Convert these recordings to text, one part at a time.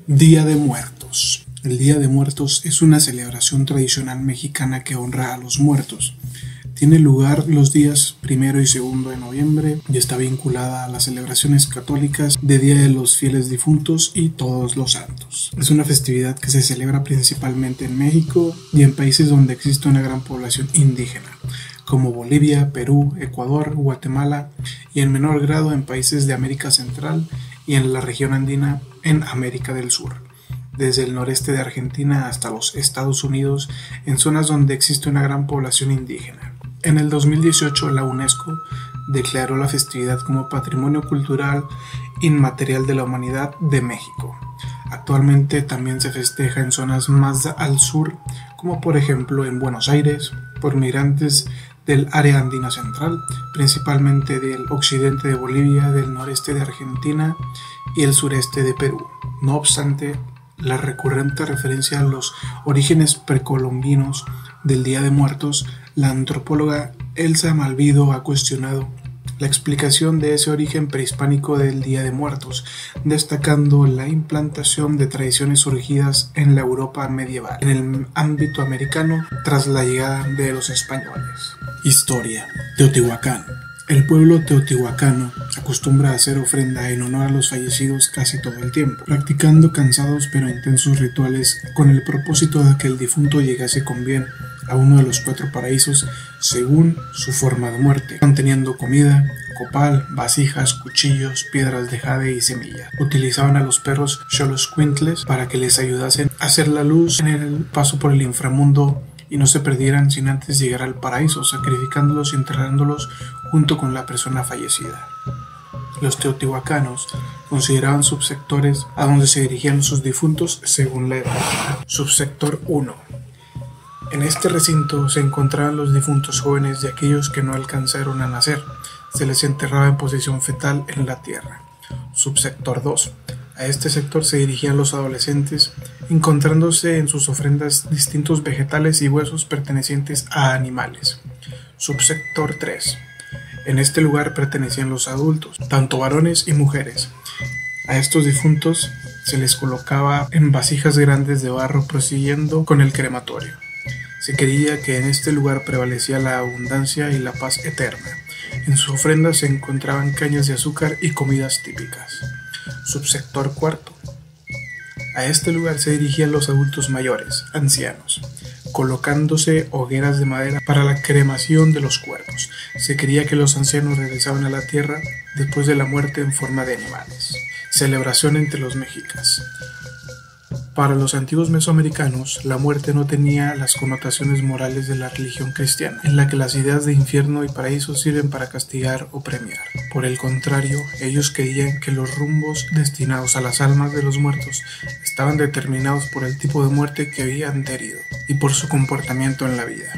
Día de Muertos. El Día de Muertos es una celebración tradicional mexicana que honra a los muertos. Tiene lugar los días 1 y 2 de noviembre y está vinculada a las celebraciones católicas de Día de los Fieles Difuntos y Todos los Santos. Es una festividad que se celebra principalmente en México y en países donde existe una gran población indígena, como Bolivia, Perú, Ecuador, Guatemala y en menor grado en países de América Central y en la región andina en América del Sur, desde el noreste de Argentina hasta los Estados Unidos, en zonas donde existe una gran población indígena. En el 2018 la UNESCO declaró la festividad como Patrimonio Cultural Inmaterial de la Humanidad de México. Actualmente también se festeja en zonas más al sur, como por ejemplo en Buenos Aires, por migrantes del área andina central, principalmente del occidente de Bolivia, del noreste de Argentina y el sureste de Perú. No obstante, la recurrente referencia a los orígenes precolombinos del Día de Muertos, la antropóloga Elsa Malvido ha cuestionado la explicación de ese origen prehispánico del Día de Muertos, destacando la implantación de tradiciones surgidas en la Europa medieval, en el ámbito americano, tras la llegada de los españoles. Historia. Teotihuacán. El pueblo teotihuacano acostumbra a hacer ofrenda en honor a los fallecidos casi todo el tiempo, practicando cansados pero intensos rituales con el propósito de que el difunto llegase con bien a uno de los 4 paraísos según su forma de muerte, conteniendo comida, copal, vasijas, cuchillos, piedras de jade y semillas. Utilizaban a los perros xoloscuintles para que les ayudasen a hacer la luz en el paso por el inframundo y no se perdieran sin antes llegar al paraíso, sacrificándolos y enterrándolos junto con la persona fallecida. Los teotihuacanos consideraban subsectores a donde se dirigían sus difuntos según la edad. Subsector 1. En este recinto se encontraban los difuntos jóvenes de aquellos que no alcanzaron a nacer. Se les enterraba en posición fetal en la tierra. Subsector 2. A este sector se dirigían los adolescentes, encontrándose en sus ofrendas distintos vegetales y huesos pertenecientes a animales. Subsector 3. En este lugar pertenecían los adultos, tanto varones y mujeres. A estos difuntos se les colocaba en vasijas grandes de barro prosiguiendo con el crematorio. Se creía que en este lugar prevalecía la abundancia y la paz eterna. En sus ofrendas se encontraban cañas de azúcar y comidas típicas. Subsector 4. A este lugar se dirigían los adultos mayores, ancianos, colocándose hogueras de madera para la cremación de los cuerpos. Se creía que los ancianos regresaban a la tierra después de la muerte en forma de animales. Celebración entre los mexicas. Para los antiguos mesoamericanos, la muerte no tenía las connotaciones morales de la religión cristiana, en la que las ideas de infierno y paraíso sirven para castigar o premiar. Por el contrario, ellos creían que los rumbos destinados a las almas de los muertos estaban determinados por el tipo de muerte que habían tenido y por su comportamiento en la vida.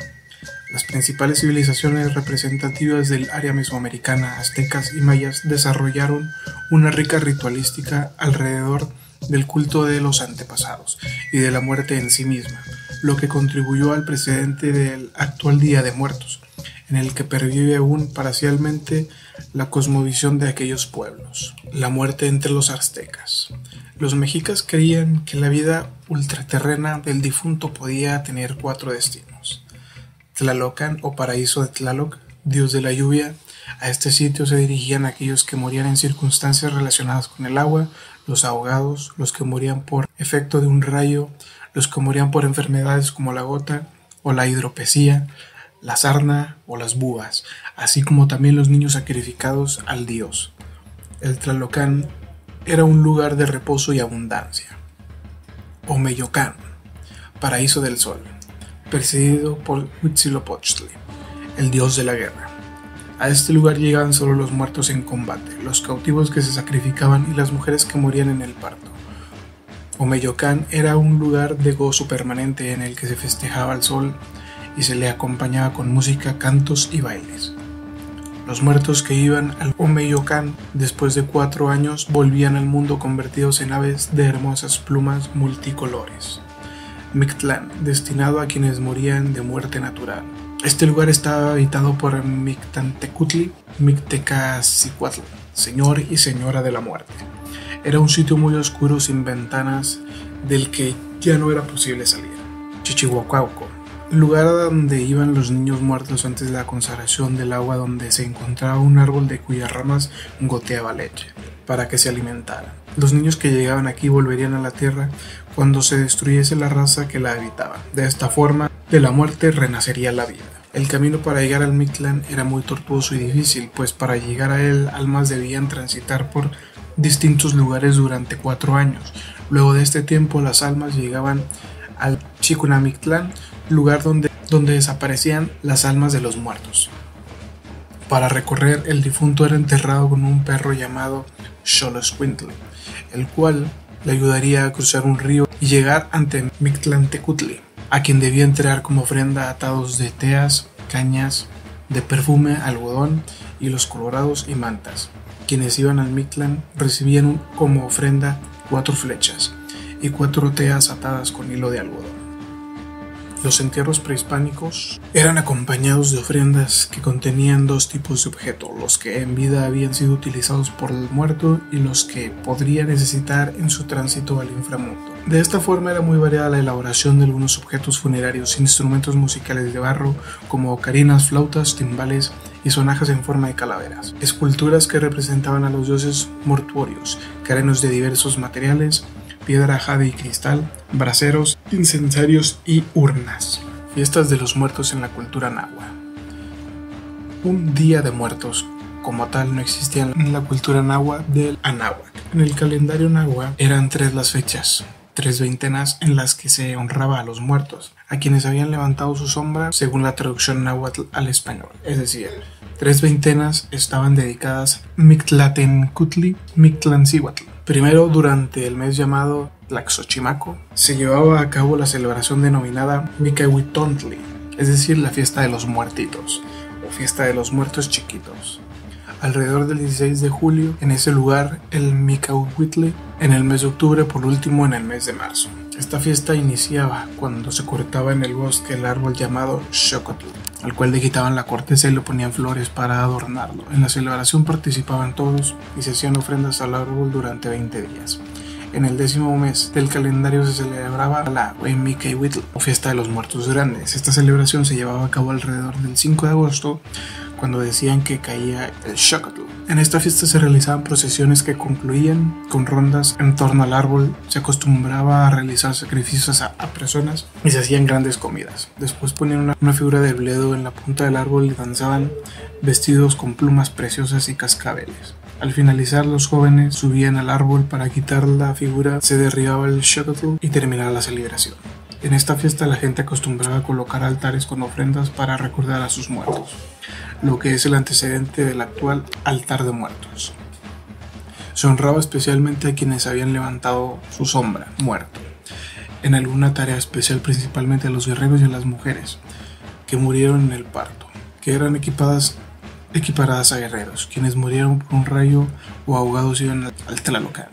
Las principales civilizaciones representativas del área mesoamericana, aztecas y mayas, desarrollaron una rica ritualística alrededor del culto de los antepasados y de la muerte en sí misma, lo que contribuyó al precedente del actual Día de Muertos, en el que pervive aún parcialmente la cosmovisión de aquellos pueblos. La muerte entre los aztecas. Los mexicas creían que la vida ultraterrena del difunto podía tener 4 destinos. Tlalocan o paraíso de Tlaloc, dios de la lluvia. A este sitio se dirigían aquellos que morían en circunstancias relacionadas con el agua, los ahogados, los que morían por efecto de un rayo, los que morían por enfermedades como la gota o la hidropesía, la sarna o las búas, así como también los niños sacrificados al dios. El Tlalocán era un lugar de reposo y abundancia. Omeyocán, paraíso del sol, presidido por Huitzilopochtli, el dios de la guerra. A este lugar llegaban solo los muertos en combate, los cautivos que se sacrificaban y las mujeres que morían en el parto. Omeyocán era un lugar de gozo permanente en el que se festejaba el sol y se le acompañaba con música, cantos y bailes. Los muertos que iban al Omeyocán después de 4 años volvían al mundo convertidos en aves de hermosas plumas multicolores. Mictlán, destinado a quienes morían de muerte natural. Este lugar estaba habitado por Mictantecutli, Mictecacihuatl, señor y señora de la muerte. Era un sitio muy oscuro sin ventanas del que ya no era posible salir. Chichihuacuauco, lugar donde iban los niños muertos antes de la consagración del agua, donde se encontraba un árbol de cuyas ramas goteaba leche para que se alimentaran. Los niños que llegaban aquí volverían a la tierra cuando se destruyese la raza que la habitaba. De esta forma, de la muerte renacería la vida. El camino para llegar al Mictlán era muy tortuoso y difícil, pues para llegar a él almas debían transitar por distintos lugares durante 4 años. Luego de este tiempo las almas llegaban al Chikunamictlán, lugar donde desaparecían las almas de los muertos. Para recorrer, el difunto era enterrado con un perro llamado Xoloscuintle, el cual le ayudaría a cruzar un río y llegar ante Mictlantecutli, a quien debía entregar como ofrenda atados de teas, cañas de perfume, algodón, hilos colorados y mantas. Quienes iban al Mictlán recibían como ofrenda 4 flechas y 4 teas atadas con hilo de algodón. Los entierros prehispánicos eran acompañados de ofrendas que contenían 2 tipos de objetos, los que en vida habían sido utilizados por el muerto y los que podría necesitar en su tránsito al inframundo. De esta forma era muy variada la elaboración de algunos objetos funerarios, instrumentos musicales de barro como ocarinas, flautas, timbales y sonajas en forma de calaveras, esculturas que representaban a los dioses mortuorios, carenos de diversos materiales, piedra, jade y cristal, braseros, incensarios y urnas. Fiestas de los muertos en la cultura nahua. Un día de muertos como tal no existía en la cultura nahua del Anáhuac. En el calendario nahua eran 3 las fechas, 3 veintenas en las que se honraba a los muertos, a quienes habían levantado su sombra según la traducción náhuatl al español. Es decir, 3 veintenas estaban dedicadas a Mictlatencutli, Mictlancihuatl. Primero, durante el mes llamado Tlaxochimaco, se llevaba a cabo la celebración denominada Micahuitontli, es decir, la fiesta de los muertitos, o fiesta de los muertos chiquitos. Alrededor del 16 de julio, en ese lugar, el Micahuitli, en el mes de octubre, por último en el mes de marzo. Esta fiesta iniciaba cuando se cortaba en el bosque el árbol llamado Xocotl, al cual le quitaban la corteza y le ponían flores para adornarlo. En la celebración participaban todos y se hacían ofrendas al árbol durante 20 días. En el 10º mes del calendario se celebraba la Huimicahuitl, o fiesta de los muertos grandes. Esta celebración se llevaba a cabo alrededor del 5 de agosto, cuando decían que caía el Xocotl. En esta fiesta se realizaban procesiones que concluían con rondas en torno al árbol. Se acostumbraba a realizar sacrificios a personas y se hacían grandes comidas. Después ponían una figura de bledo en la punta del árbol y danzaban vestidos con plumas preciosas y cascabeles. Al finalizar, los jóvenes subían al árbol para quitar la figura, se derribaba el Xocotl y terminaba la celebración. En esta fiesta la gente acostumbraba a colocar altares con ofrendas para recordar a sus muertos, lo que es el antecedente del actual altar de muertos. Se honraba especialmente a quienes habían levantado su sombra, muerto, en alguna tarea especial, principalmente a los guerreros y a las mujeres que murieron en el parto, que eran equiparadas a guerreros. Quienes murieron por un rayo o ahogados iban al Tlalocan.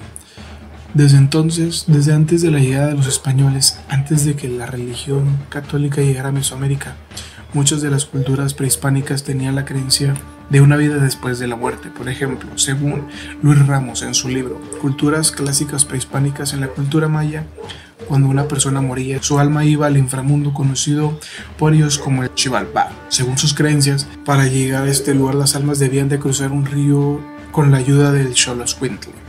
Desde entonces, desde antes de la llegada de los españoles, antes de que la religión católica llegara a Mesoamérica, muchas de las culturas prehispánicas tenían la creencia de una vida después de la muerte. Por ejemplo, según Luis Ramos en su libro Culturas clásicas prehispánicas, en la cultura maya, cuando una persona moría, su alma iba al inframundo conocido por ellos como el Xibalbá. Según sus creencias, para llegar a este lugar las almas debían de cruzar un río con la ayuda del Xoloscuintle.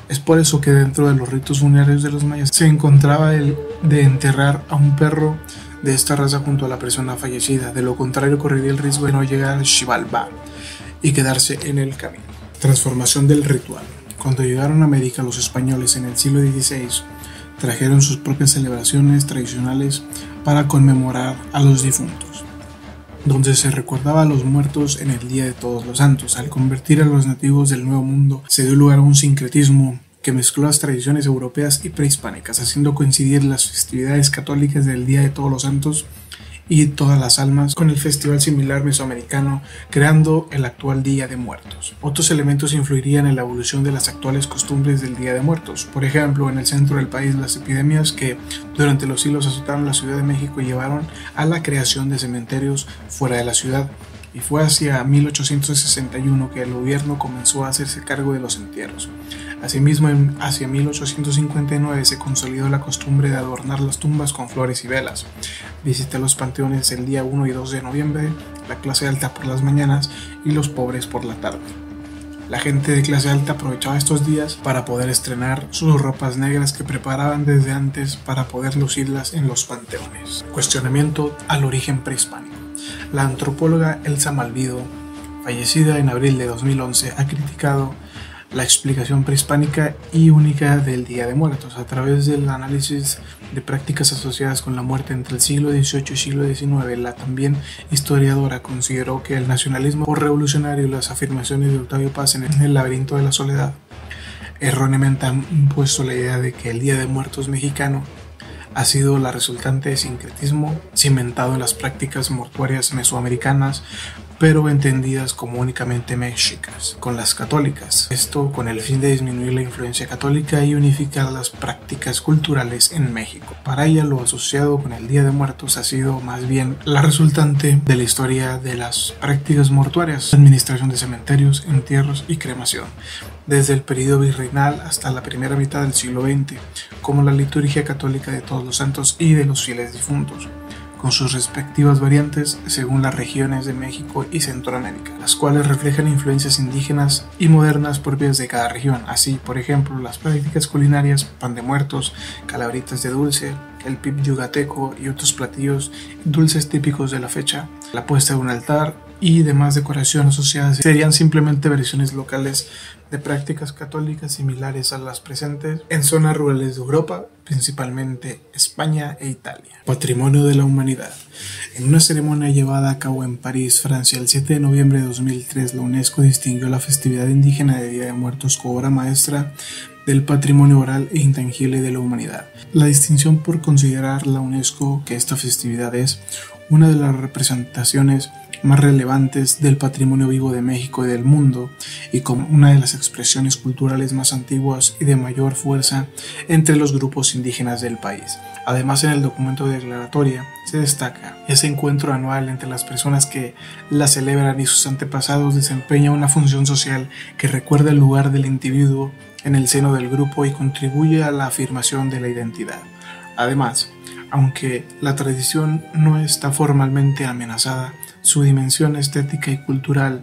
Es por eso que dentro de los ritos funerarios de los mayas se encontraba el de enterrar a un perro de esta raza junto a la persona fallecida. De lo contrario, correría el riesgo de no llegar al Xibalbá y quedarse en el camino. Transformación del ritual. Cuando llegaron a América los españoles en el siglo XVI, trajeron sus propias celebraciones tradicionales para conmemorar a los difuntos, donde se recordaba a los muertos en el Día de Todos los Santos. Al convertir a los nativos del Nuevo Mundo, se dio lugar a un sincretismo que mezcló las tradiciones europeas y prehispánicas, haciendo coincidir las festividades católicas del Día de Todos los Santos y todas las almas con el festival similar mesoamericano, creando el actual Día de Muertos. Otros elementos influirían en la evolución de las actuales costumbres del Día de Muertos. Por ejemplo, en el centro del país, las epidemias que durante los siglos azotaron la Ciudad de México llevaron a la creación de cementerios fuera de la ciudad, y fue hacia 1861 que el gobierno comenzó a hacerse cargo de los entierros. Asimismo, hacia 1859 se consolidó la costumbre de adornar las tumbas con flores y velas. Visita los panteones el día 1 y 2 de noviembre, la clase alta por las mañanas y los pobres por la tarde. La gente de clase alta aprovechaba estos días para poder estrenar sus ropas negras que preparaban desde antes para poder lucirlas en los panteones. Cuestionamiento al origen prehispánico. La antropóloga Elsa Malvido, fallecida en abril de 2011, ha criticado la explicación prehispánica y única del Día de Muertos a través del análisis de prácticas asociadas con la muerte entre el siglo XVIII y siglo XIX. La también historiadora consideró que el nacionalismo revolucionario y las afirmaciones de Octavio Paz en El laberinto de la soledad erróneamente han impuesto la idea de que el Día de Muertos mexicano ha sido la resultante de sincretismo cimentado en las prácticas mortuorias mesoamericanas, pero entendidas como únicamente mexicas, con las católicas. Esto con el fin de disminuir la influencia católica y unificar las prácticas culturales en México. Para ella, lo asociado con el Día de Muertos ha sido más bien la resultante de la historia de las prácticas mortuarias, administración de cementerios, entierros y cremación, desde el período virreinal hasta la primera mitad del siglo XX, como la liturgia católica de Todos los Santos y de los fieles difuntos, con sus respectivas variantes según las regiones de México y Centroamérica, las cuales reflejan influencias indígenas y modernas propias de cada región. Así, por ejemplo, las prácticas culinarias, pan de muertos, calaveritas de dulce, el pip yucateco y otros platillos dulces típicos de la fecha, la puesta de un altar y demás decoración asociadas serían simplemente versiones locales de prácticas católicas similares a las presentes en zonas rurales de Europa, principalmente España e Italia. Patrimonio de la Humanidad. En una ceremonia llevada a cabo en París, Francia, el 7 de noviembre de 2003, la UNESCO distinguió la festividad indígena de Día de Muertos como obra maestra del patrimonio oral e intangible de la humanidad. La distinción por considerar la UNESCO que esta festividad es una de las representaciones más relevantes del patrimonio vivo de México y del mundo, y como una de las expresiones culturales más antiguas y de mayor fuerza entre los grupos indígenas del país. Además, en el documento de declaratoria se destaca ese encuentro anual entre las personas que la celebran y sus antepasados desempeña una función social que recuerda el lugar del individuo en el seno del grupo y contribuye a la afirmación de la identidad. Además, aunque la tradición no está formalmente amenazada, su dimensión estética y cultural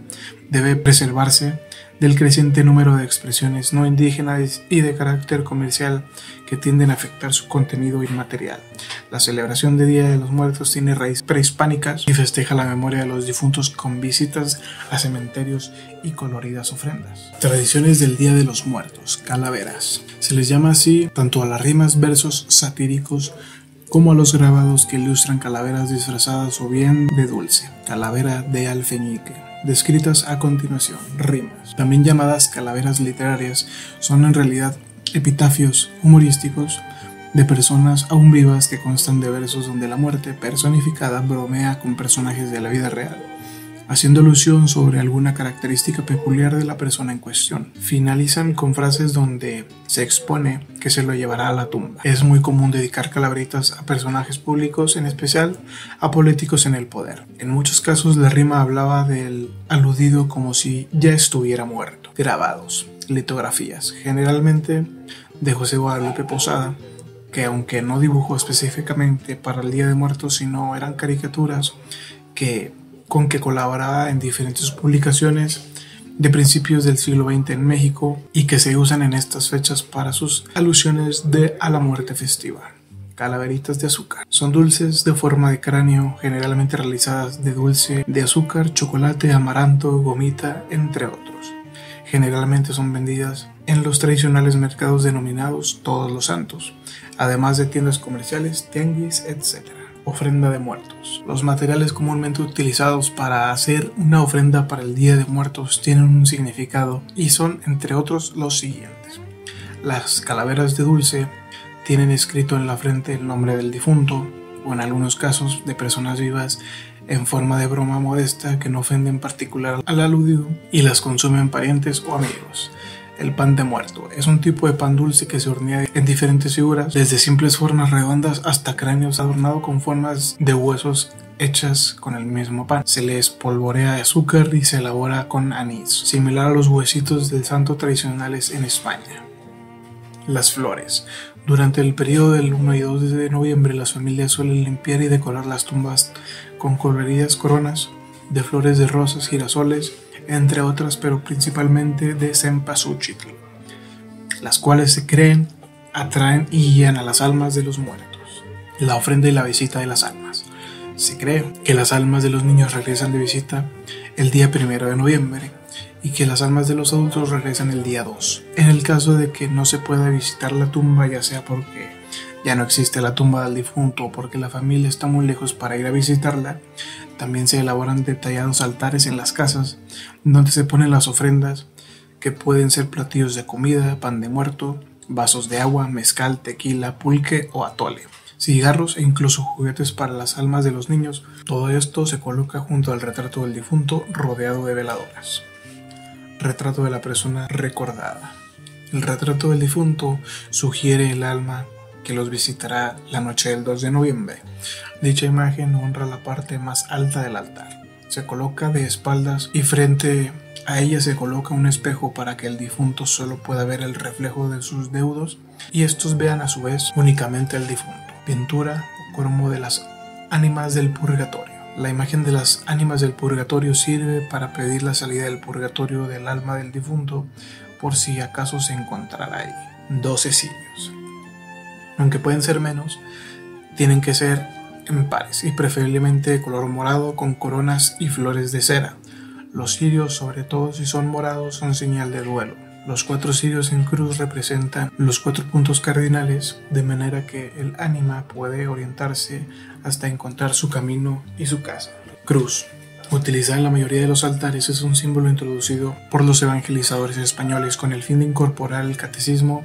debe preservarse del creciente número de expresiones no indígenas y de carácter comercial que tienden a afectar su contenido inmaterial. La celebración de Día de los Muertos tiene raíces prehispánicas y festeja la memoria de los difuntos con visitas a cementerios y coloridas ofrendas. Tradiciones del Día de los Muertos, calaveras. Se les llama así tanto a las rimas, versos satíricos, como a los grabados que ilustran calaveras disfrazadas o bien de dulce, calavera de alfeñique, descritas a continuación, rimas. También llamadas calaveras literarias, son en realidad epitafios humorísticos de personas aún vivas que constan de versos donde la muerte personificada bromea con personajes de la vida real, haciendo alusión sobre alguna característica peculiar de la persona en cuestión. Finalizan con frases donde se expone que se lo llevará a la tumba. Es muy común dedicar calaveritas a personajes públicos, en especial a políticos en el poder. En muchos casos la rima hablaba del aludido como si ya estuviera muerto. Grabados, litografías, generalmente de José Guadalupe Posada, que aunque no dibujó específicamente para el Día de Muertos, sino eran caricaturas con que colaboraba en diferentes publicaciones de principios del siglo XX en México y que se usan en estas fechas para sus alusiones a la muerte festiva. Calaveritas de azúcar. Son dulces de forma de cráneo, generalmente realizadas de dulce de azúcar, chocolate, amaranto, gomita, entre otros. Generalmente son vendidas en los tradicionales mercados denominados Todos los Santos, además de tiendas comerciales, tianguis, etc. Ofrenda de muertos. Los materiales comúnmente utilizados para hacer una ofrenda para el Día de Muertos tienen un significado y son, entre otros, los siguientes. Las calaveras de dulce tienen escrito en la frente el nombre del difunto, o en algunos casos de personas vivas, en forma de broma modesta que no ofende en particular al aludido, y las consumen parientes o amigos. El pan de muerto es un tipo de pan dulce que se hornea en diferentes figuras, desde simples formas redondas hasta cráneos adornados con formas de huesos hechas con el mismo pan. Se le espolvorea de azúcar y se elabora con anís, similar a los huesitos del santo tradicionales en España. Las flores. Durante el periodo del 1 y 2 de noviembre, las familias suelen limpiar y decorar las tumbas con coloridas coronas de flores de rosas, girasoles, entre otras, pero principalmente de cempasúchil, las cuales se creen atraen y guían a las almas de los muertos. La ofrenda y la visita de las almas. Se cree que las almas de los niños regresan de visita el día 1 de noviembre y que las almas de los adultos regresan el día 2. En el caso de que no se pueda visitar la tumba, ya sea porque ya no existe la tumba del difunto o porque la familia está muy lejos para ir a visitarla, también se elaboran detallados altares en las casas donde se ponen las ofrendas, que pueden ser platillos de comida, pan de muerto, vasos de agua, mezcal, tequila, pulque o atole, cigarros e incluso juguetes para las almas de los niños. Todo esto se coloca junto al retrato del difunto rodeado de veladoras. Retrato de la persona recordada. El retrato del difunto sugiere el alma que los visitará la noche del 2 de noviembre. Dicha imagen honra la parte más alta del altar. Se coloca de espaldas y frente a ella se coloca un espejo para que el difunto solo pueda ver el reflejo de sus deudos y estos vean a su vez únicamente al difunto. Pintura o cromo de las ánimas del purgatorio. La imagen de las ánimas del purgatorio sirve para pedir la salida del purgatorio del alma del difunto por si acaso se encontrará ahí. 12 cirios. Aunque pueden ser menos, tienen que ser en pares y preferiblemente de color morado con coronas y flores de cera. Los cirios, sobre todo si son morados, son señal de duelo. Los 4 cirios en cruz representan los 4 puntos cardinales, de manera que el ánima puede orientarse hasta encontrar su camino y su casa. Cruz, utilizada en la mayoría de los altares, es un símbolo introducido por los evangelizadores españoles con el fin de incorporar el catecismo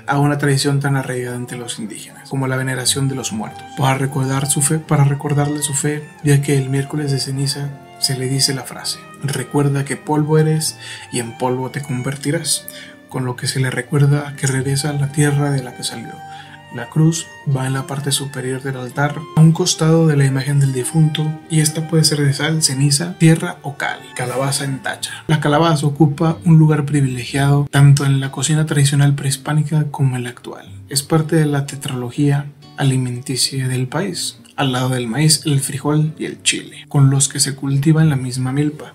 a una tradición tan arraigada entre los indígenas, como la veneración de los muertos, para recordarle su fe, ya que el miércoles de ceniza se le dice la frase: recuerda que polvo eres y en polvo te convertirás, con lo que se le recuerda que regresa a la tierra de la que salió. La cruz va en la parte superior del altar, a un costado de la imagen del difunto, y esta puede ser de sal, ceniza, tierra o cal. Calabaza en tacha. La calabaza ocupa un lugar privilegiado tanto en la cocina tradicional prehispánica como en la actual. Es parte de la tetralogía alimenticia del país, al lado del maíz, el frijol y el chile, con los que se cultiva en la misma milpa.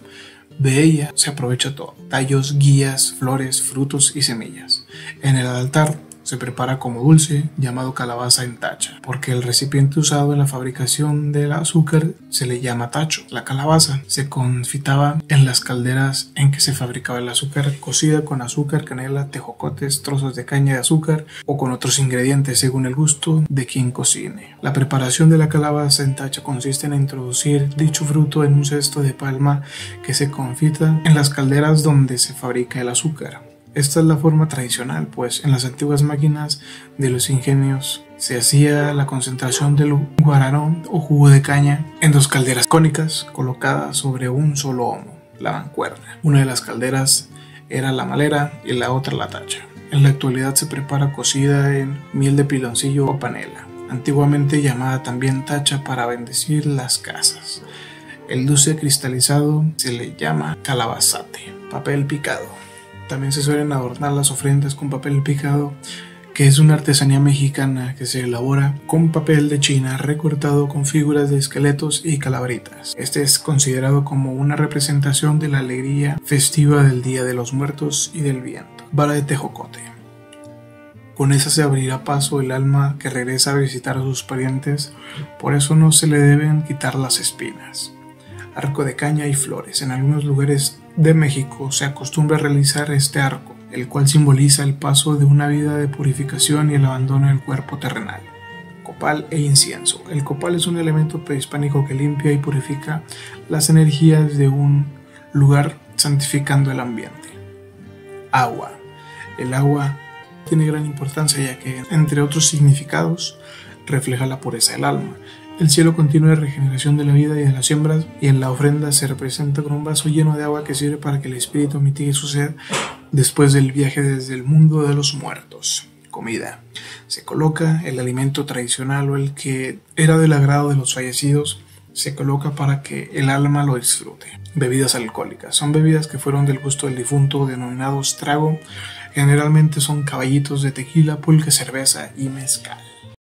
De ella se aprovecha todo: tallos, guías, flores, frutos y semillas. En el altar se prepara como dulce, llamado calabaza en tacha, porque el recipiente usado en la fabricación del azúcar se le llama tacho. La calabaza se confitaba en las calderas en que se fabricaba el azúcar, cocida con azúcar, canela, tejocotes, trozos de caña de azúcar o con otros ingredientes según el gusto de quien cocine. La preparación de la calabaza en tacha consiste en introducir dicho fruto en un cesto de palma que se confita en las calderas donde se fabrica el azúcar. Esta es la forma tradicional, pues en las antiguas máquinas de los ingenios se hacía la concentración del guararón o jugo de caña en 2 calderas cónicas colocadas sobre un solo homo, la mancuerna. Una de las calderas era la malera y la otra la tacha. En la actualidad se prepara cocida en miel de piloncillo o panela, antiguamente llamada también tacha para bendecir las casas. El dulce cristalizado se le llama calabazate, papel picado. También se suelen adornar las ofrendas con papel picado, que es una artesanía mexicana que se elabora con papel de China recortado con figuras de esqueletos y calaveritas. Este es considerado como una representación de la alegría festiva del Día de los Muertos y del viento. Vara de tejocote. Con esa se abrirá paso el alma que regresa a visitar a sus parientes, por eso no se le deben quitar las espinas. Arco de caña y flores. En algunos lugares de México se acostumbra a realizar este arco, el cual simboliza el paso de una vida de purificación y el abandono del cuerpo terrenal. Copal e incienso. El copal es un elemento prehispánico que limpia y purifica las energías de un lugar, santificando el ambiente. Agua. El agua tiene gran importancia, ya que, entre otros significados, refleja la pureza del alma. El cielo continúa de regeneración de la vida y de las siembras, y en la ofrenda se representa con un vaso lleno de agua que sirve para que el espíritu mitigue su sed después del viaje desde el mundo de los muertos. Comida. Se coloca el alimento tradicional o el que era del agrado de los fallecidos se coloca para que el alma lo disfrute. Bebidas alcohólicas. Son bebidas que fueron del gusto del difunto, denominados trago. Generalmente son caballitos de tequila, pulque, cerveza y mezcal.